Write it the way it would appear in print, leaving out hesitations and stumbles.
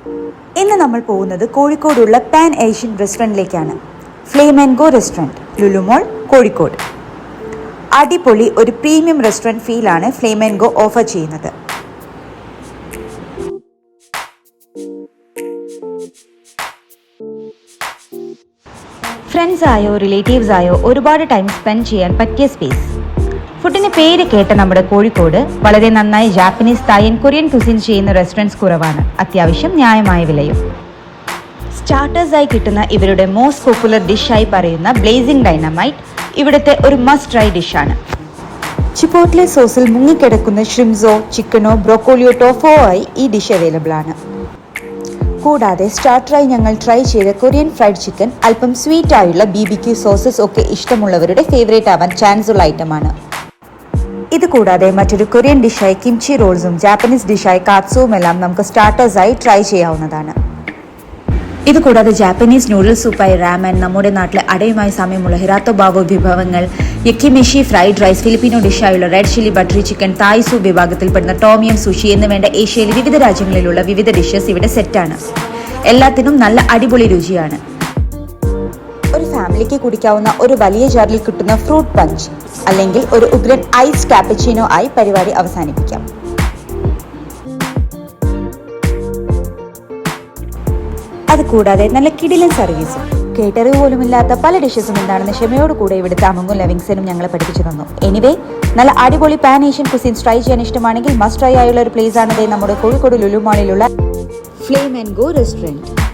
ഇന്ന് നമ്മൾ പോകുന്നത് കോഴിക്കോടുള്ള പാൻ ഏഷ്യൻ റെസ്റ്റോറൻറ്റിലേക്കാണ്. ഫ്ലേമെൻഗോ റെസ്റ്റോറൻറ്റ്, ലുലു മോൾ, കോഴിക്കോട്. അടിപൊളി ഒരു പ്രീമിയം റെസ്റ്റോറൻറ്റ് ഫീലാണ് ഫ്ലേമെൻഗോ ഓഫർ ചെയ്യുന്നത്. ഫ്രണ്ട്സ് ആയോ റിലേറ്റീവ്സ് ആയോ ഒരുപാട് ടൈം സ്പെൻഡ് ചെയ്യാൻ പറ്റിയ സ്പേസ്. ഫുഡിന് പേര് കേട്ട നമ്മുടെ കോഴിക്കോട് വളരെ നന്നായി ജാപ്പനീസ്, തായൻ, കൊറിയൻ കുസിൻ ചെയ്യുന്ന റെസ്റ്റോറൻറ്റ്സ് കുറവാണ്. അത്യാവശ്യം ന്യായമായ വിലയും. സ്റ്റാർട്ടേഴ്സായി കിട്ടുന്ന ഇവരുടെ മോസ്റ്റ് പോപ്പുലർ ഡിഷായി പറയുന്ന ബ്ലേസിംഗ് ഡൈനമൈറ്റ് ഇവിടുത്തെ ഒരു മസ്റ്റ് ട്രൈ ഡിഷാണ്. ചിപ്പോട്ലെ സോസിൽ മുങ്ങിക്കിടക്കുന്ന ഷ്രിംസോ, ചിക്കനോ, ബ്രോക്കോളിയോ, ടോഫോ ആയി ഈ ഡിഷ് അവൈലബിൾ ആണ്. കൂടാതെ സ്റ്റാർട്ടറായി ഞങ്ങൾ ട്രൈ ചെയ്ത കൊറിയൻ ഫ്രൈഡ് ചിക്കൻ അല്പം സ്വീറ്റ് ആയുള്ള BBQ സോസസ് ഒക്കെ ഇഷ്ടമുള്ളവരുടെ ഫേവറേറ്റ് ആവാൻ ചാൻസ് ഉള്ള ഐറ്റമാണ്. ഇത് കൂടാതെ മറ്റൊരു കൊറിയൻ ഡിഷായി കിംചി റോൾസും ജാപ്പനീസ് ഡിഷായി കാറ്റ്സുവും എല്ലാം നമുക്ക് സ്റ്റാർട്ടേഴ്സായി ട്രൈ ചെയ്യാവുന്നതാണ്. ഇത് കൂടാതെ ജാപ്പനീസ് നൂഡിൽസ് സൂപ്പായി റാമൻ, നമ്മുടെ നാട്ടിലെ അടയുമായി സാമ്യമുള്ള ഹിരാത്തോ ബാവോ വിഭവങ്ങൾ, യക്കിമെഷി ഫ്രൈഡ് റൈസ്, ഫിലിപ്പിനോ ഡിഷായുള്ള red chilli buttery chicken, Thai soup വിഭാഗത്തിൽപ്പെടുന്ന ടോമിയം സുഷി എന്ന് വേണ്ട ഏഷ്യയിലെ വിവിധ രാജ്യങ്ങളിലുള്ള വിവിധ ഡിഷസ് ഇവിടെ സെറ്റാണ്. എല്ലാത്തിനും നല്ല അടിപൊളി രുചിയാണ്. ഒരു ഫാമിലിക്ക് കുടിക്കാവുന്ന ഒരു വലിയ ജാറിൽ കിട്ടുന്ന ഫ്രൂട്ട് പഞ്ച് അല്ലെങ്കിൽ ഒരു ഉഗ്രൻ ഐസ് കാപ്പച്ചിനോ ആയി പരിപാടി അവസാനിപ്പിക്കാം. അത് കൂടാതെ നല്ല കിടിലൻ സർവീസും. കേട്ടറിവ് പോലുമില്ലാത്ത പല ഡിഷസും എന്താണെന്ന് ക്ഷമയോട് കൂടെ ഇവിടുത്തെ അമംഗും ലെവിങ്സനും ഞങ്ങളെ പഠിപ്പിച്ചു തന്നു. എനിവേ, നല്ല അടിപൊളി പാൻ ഏഷ്യൻ കുസിൻസ് ട്രൈ ചെയ്യാൻ ഇഷ്ടമാണെങ്കിൽ മസ്റ്റ് ട്രൈ ആയുള്ള ഒരു പ്ലേസ് ആണത് നമ്മുടെ കോഴിക്കോട് ലുലു മാളിലുള്ള ഫ്ലേമെൻഗോ റെസ്റ്റോറൻറ്റ്.